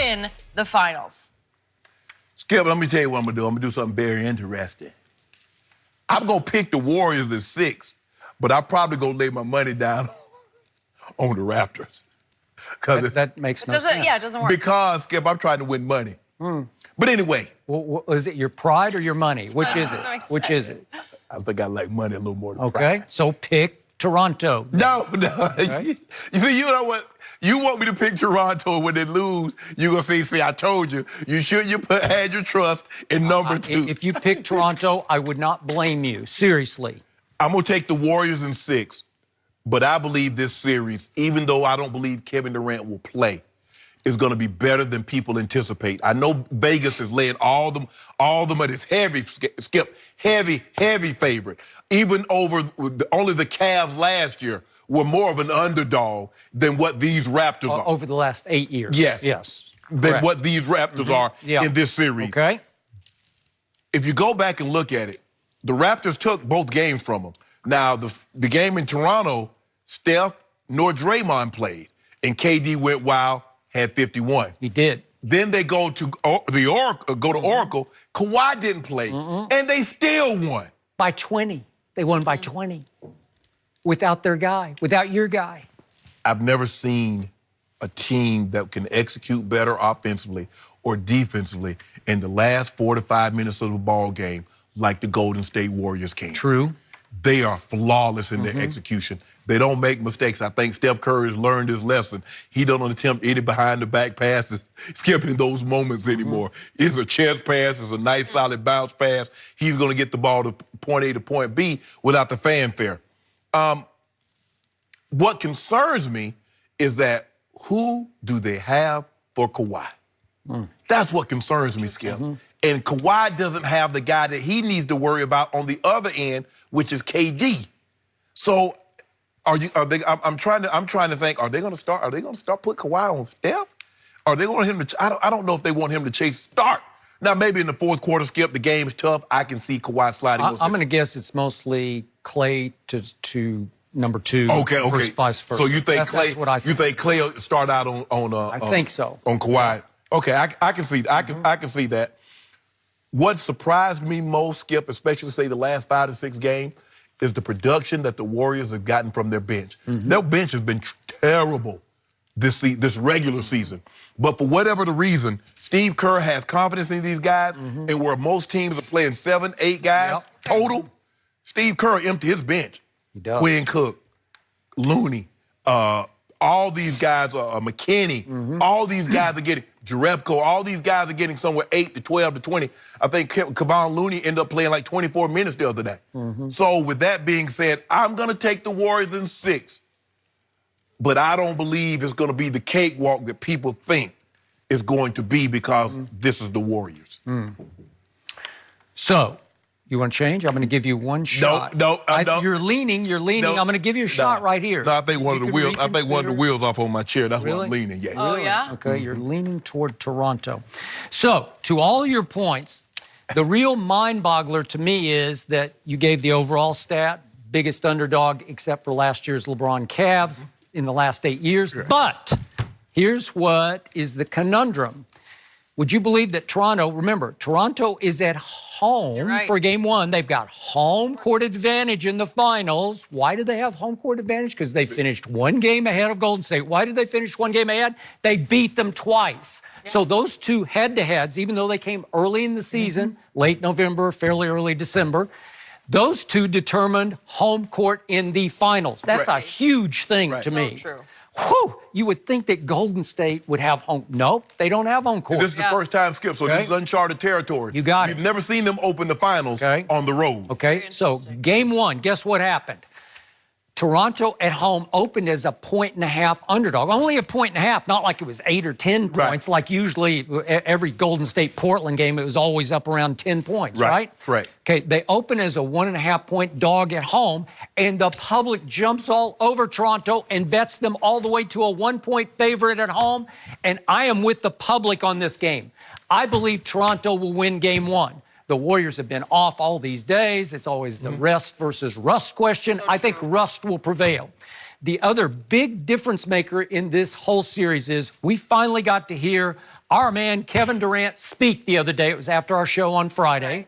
win the finals? Skip, let me tell you what I'm going to do. I'm going to do something very interesting. I'm going to pick the Warriors at 6, but I'm probably going to lay my money down on the Raptors. That makes no sense. Yeah, it doesn't work. Because, Skip, I'm trying to win money. But anyway. Well, is it your pride or your money? Which is it? Which is it? I think I like money a little more than pride. Okay, so pick Toronto. No. Okay. You see, you know what? You want me to pick Toronto when they lose, you're going to say, see, I told you. You shouldn't had your trust in number 2. If you pick Toronto, I would not blame you. Seriously. I'm going to take the Warriors in 6. But I believe this series, even though I don't believe Kevin Durant will play, is going to be better than people anticipate. I know Vegas is laying all them at its heavy, Skip, heavy favorite. Even over only the Cavs last year were more of an underdog than what these Raptors are. Over the last 8 years. Yes. Than what these Raptors are in this series. Okay. If you go back and look at it, the Raptors took both games from them. Now, the game in Toronto, Steph nor Draymond played, and KD went wild, had 51. He did. Then they go to Oracle. Kawhi didn't play, and they still won. By 20. They won by 20. Without their guy, without your guy. I've never seen a team that can execute better offensively or defensively in the last 4 to 5 minutes of the ball game like the Golden State Warriors can. True. They are flawless in their execution. They don't make mistakes. I think Steph Curry has learned his lesson. He don't attempt any behind-the-back passes, skipping those moments anymore. It's a chest pass. It's a nice, solid bounce pass. He's going to get the ball to point A to point B without the fanfare. What concerns me is that who do they have for Kawhi? That's what concerns me, Skip. And Kawhi doesn't have the guy that he needs to worry about on the other end, which is KD. So I'm trying to think, are they going to start put Kawhi on Steph? Are they going him to I don't know if they want him to chase start. Now maybe in the fourth quarter, Skip, the game is tough. I can see Kawhi sliding. I'm going to guess it's mostly Clay to number 2. Okay. Vice versa. So you think Clay? That's what I think. You think Clay will start out on? I think so. On Kawhi. Okay, I can see. I can see that. What surprised me most, Skip, especially say the last 5 to 6 games, is the production that the Warriors have gotten from their bench. Their bench has been terrible this regular season. But for whatever the reason, Steve Kerr has confidence in these guys, and where most teams are playing 7, 8 guys total, Steve Kerr emptied his bench. He does. Quinn Cook, Looney, all these guys are McKinney. All these guys are getting Jerebko. All these guys are getting somewhere 8 to 12 to 20. I think Kevon Looney ended up playing like 24 minutes the other day. So with that being said, I'm going to take the Warriors in 6. But I don't believe it's going to be the cakewalk that people think it's going to be because this is the Warriors. So, you want to change? I'm going to give you one shot. No. You're leaning. No, I'm going to give you a shot right here. No, I think one of the wheels off on my chair. That's why I'm leaning. Yeah. Oh, yeah? Okay, you're leaning toward Toronto. So, to all your points, the real mind-boggler to me is that you gave the overall stat, biggest underdog except for last year's LeBron Cavs in the last 8 years. Sure. But here's what is the conundrum. Would you believe that Toronto, remember, Toronto is at home for game 1. They've got home court advantage in the finals. Why do they have home court advantage? Because they finished 1 game ahead of Golden State. Why did they finish 1 game ahead? They beat them twice. Yeah. So those 2 head-to-heads, even though they came early in the season, late November, fairly early December, those 2 determined home court in the finals. That's a huge thing to me. So true. Whew, you would think that Golden State would have home. Nope, they don't have home court. This is the first time, Skip, so this is uncharted territory. You got it. You've never seen them open the finals on the road. Okay, so game 1, guess what happened? Toronto at home opened as a 1.5 underdog. Only a 1.5, not like it was 8 or 10 points. Like usually every Golden State-Portland game, it was always up around 10 points, right? Right. Okay, they open as a 1.5-point dog at home, and the public jumps all over Toronto and bets them all the way to a 1-point favorite at home. And I am with the public on this game. I believe Toronto will win game 1. The Warriors have been off all these days. It's always the rest versus rust question. So I think rust will prevail. The other big difference maker in this whole series is we finally got to hear our man Kevin Durant speak the other day. It was after our show on Friday. Right.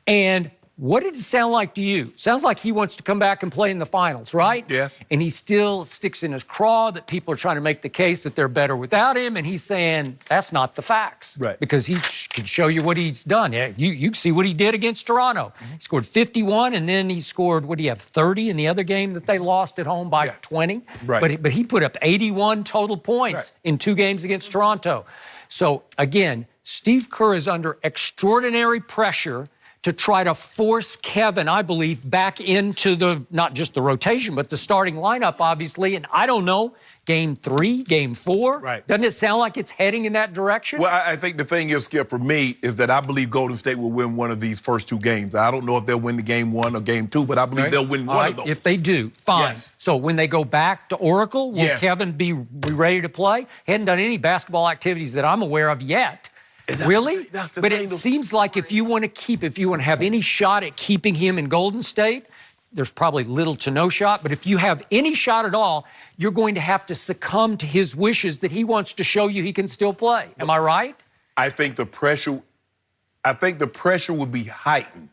And what did it sound like to you? Sounds like he wants to come back and play in the finals, right? Yes. And he still sticks in his craw that people are trying to make the case that they're better without him. And he's saying that's not the facts. Right. Because he can show you what he's done. Yeah, you see what he did against Toronto. He scored 51, and then he scored, what do you have, 30 in the other game that they lost at home by 20? Right. But he put up 81 total points in 2 games against Toronto. So, again, Steve Kerr is under extraordinary pressure to try to force Kevin, I believe, back into the, not just the rotation, but the starting lineup, obviously. And I don't know, game 3, game 4. Right. Doesn't it sound like it's heading in that direction? Well, I think the thing is, Skip, for me, is that I believe Golden State will win one of these first 2 games. I don't know if they'll win the game 1 or game 2, but I believe they'll win one of those. If they do, fine. Yes. So when they go back to Oracle, will Kevin be ready to play? He hadn't done any basketball activities that I'm aware of yet. Really? That's the but thing, it seems like if you want to have any shot at keeping him in Golden State, there's probably little to no shot. But if you have any shot at all, you're going to have to succumb to his wishes that he wants to show you he can still play. Am I right? I think the pressure would be heightened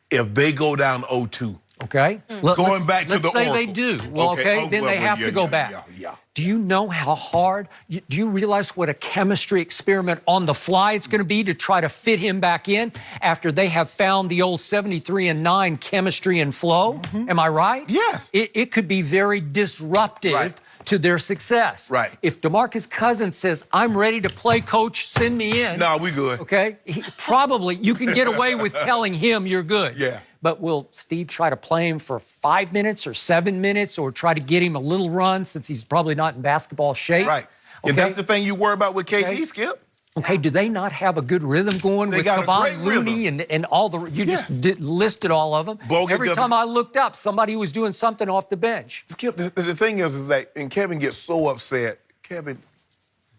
if they go down 0-2. Okay. Going back to the Let's say they Oracle. do. Well, okay, then they have to go back. Yeah. Do you know how hard? Do you realize what a chemistry experiment on the fly it's going to be to try to fit him back in after they have found the old 73-9 chemistry and flow? Am I right? Yes. It could be very disruptive to their success. Right. If DeMarcus Cousins says, I'm ready to play, coach, send me in. No, we good. Okay? Probably you can get away with telling him you're good. Yeah. But will Steve try to play him for 5 minutes or 7 minutes or try to get him a little run since he's probably not in basketball shape? Right. Okay. And that's the thing you worry about with KD, Skip. Okay, do they not have a good rhythm going with got a great Kevon Looney and all the, you just listed all of them. Bogut Every doesn't- time I looked up, somebody was doing something off the bench. Skip, the thing is that, and Kevin gets so upset. Kevin,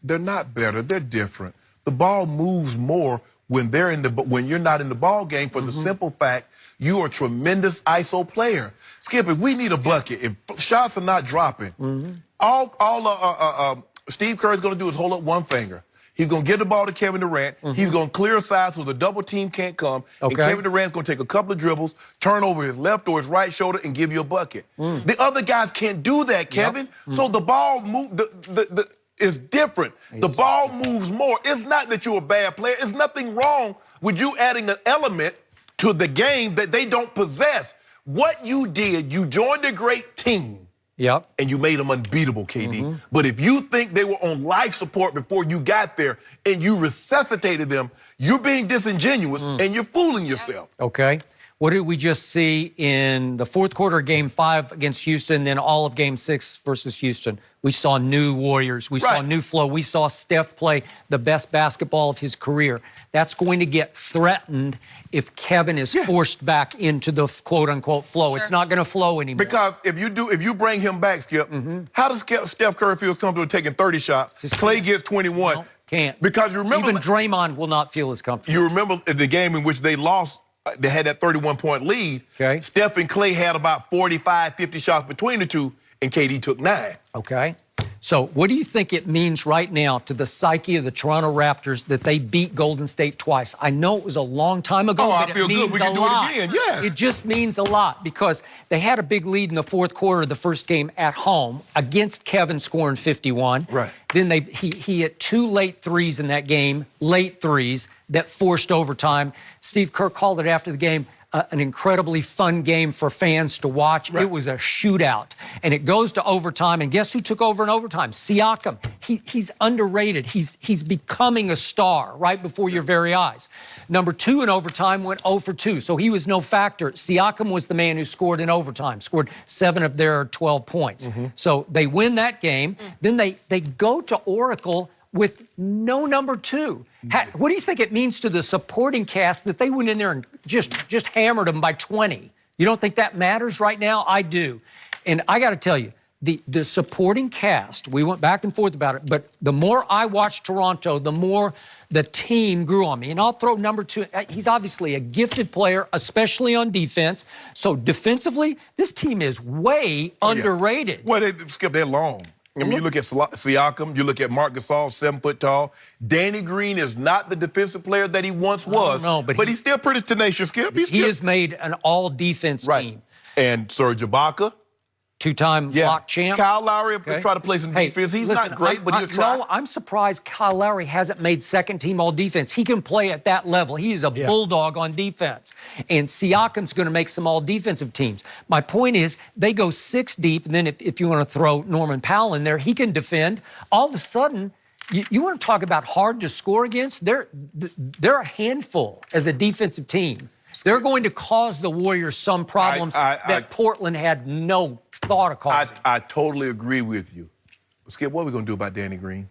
they're not better. They're different. The ball moves more when you're not in the ball game for the simple fact you are a tremendous ISO player. Skip, if we need a bucket, if shots are not dropping, all Steve Kerr is going to do is hold up one finger. He's going to get the ball to Kevin Durant. He's going to clear a side so the double team can't come. And Kevin Durant's going to take a couple of dribbles, turn over his left or his right shoulder, and give you a bucket. The other guys can't do that, Kevin. So the ball is different. The ball moves more. It's not that you're a bad player. It's nothing wrong with you adding an element to the game that they don't possess. What you did, you joined a great team. Yep. And you made them unbeatable, KD. But if you think they were on life support before you got there and you resuscitated them, you're being disingenuous and you're fooling yourself. Okay. What did we just see in the fourth quarter of Game 5 against Houston, then all of Game 6 versus Houston? We saw new Warriors. We saw new flow. We saw Steph play the best basketball of his career. That's going to get threatened if Kevin is forced back into the quote-unquote flow. It's not going to flow anymore. Because if you bring him back, Skip, how does Steph Curry feel comfortable taking 30 shots? Clay gets 21. No, can't. Because you remember... Even Draymond will not feel as comfortable. You remember the game in which they lost, they had that 31-point lead. Okay. Steph and Clay had about 45, 50 shots between the two, and KD took 9. Okay. So what do you think it means right now to the psyche of the Toronto Raptors that they beat Golden State twice? I know it was a long time ago, but I feel it means good. We can do lot. it again, yes. It just means a lot because they had a big lead in the fourth quarter of the first game at home against Kevin scoring 51. Right. Then he hit 2 late threes in that game, late threes that forced overtime. Steve Kerr called it after the game, an incredibly fun game for fans to watch. Right. It was a shootout, and it goes to overtime. And guess who took over in overtime? Siakam. He's underrated. He's becoming a star right before your very eyes. Number 2 in overtime went 0 for 2, so he was no factor. Siakam was the man who scored in overtime, scored 7 of their 12 points. So they win that game. Then they go to Oracle with no number 2. What do you think it means to the supporting cast that they went in there and just hammered them by 20? You don't think that matters right now? I do. And I got to tell you, the supporting cast, we went back and forth about it, but the more I watched Toronto, the more the team grew on me. And I'll throw number 2. He's obviously a gifted player, especially on defense. So defensively, this team is way underrated. Well, Skip, they're long. I mean, you look at Siakam, you look at Marc Gasol, 7 foot tall. Danny Green is not the defensive player that he once was, but he's still pretty tenacious, Skip. He has made an all-defense team. And Serge Ibaka. Two-time block champ. Kyle Lowry try to play some defense. He's not great, but he'll try. No, I'm surprised Kyle Lowry hasn't made second-team all-defense. He can play at that level. He is a bulldog on defense. And Siakam's going to make some all-defensive teams. My point is, they go 6 deep, and then if you want to throw Norman Powell in there, he can defend. All of a sudden, you want to talk about hard to score against? They're a handful as a defensive team. They're going to cause the Warriors some problems that Portland had no thought of causing. I totally agree with you. Skip, what are we going to do about Danny Green?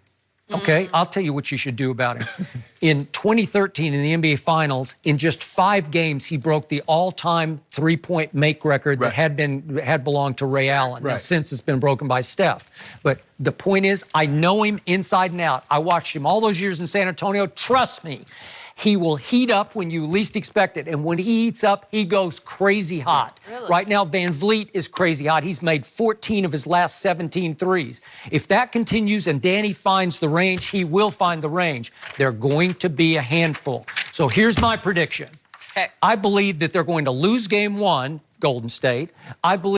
Okay, I'll tell you what you should do about him. In 2013, in the NBA Finals, in just 5 games, he broke the all-time three-point make record that had belonged to Ray Allen. Now, since it's been broken by Steph. But the point is, I know him inside and out. I watched him all those years in San Antonio. Trust me. He will heat up when you least expect it. And when he heats up, he goes crazy hot. Really? Right now, Van Vliet is crazy hot. He's made 14 of his last 17 threes. If that continues and Danny finds the range, he will find the range. They're going to be a handful. So here's my prediction. I believe that they're going to lose game 1, Golden State. I believe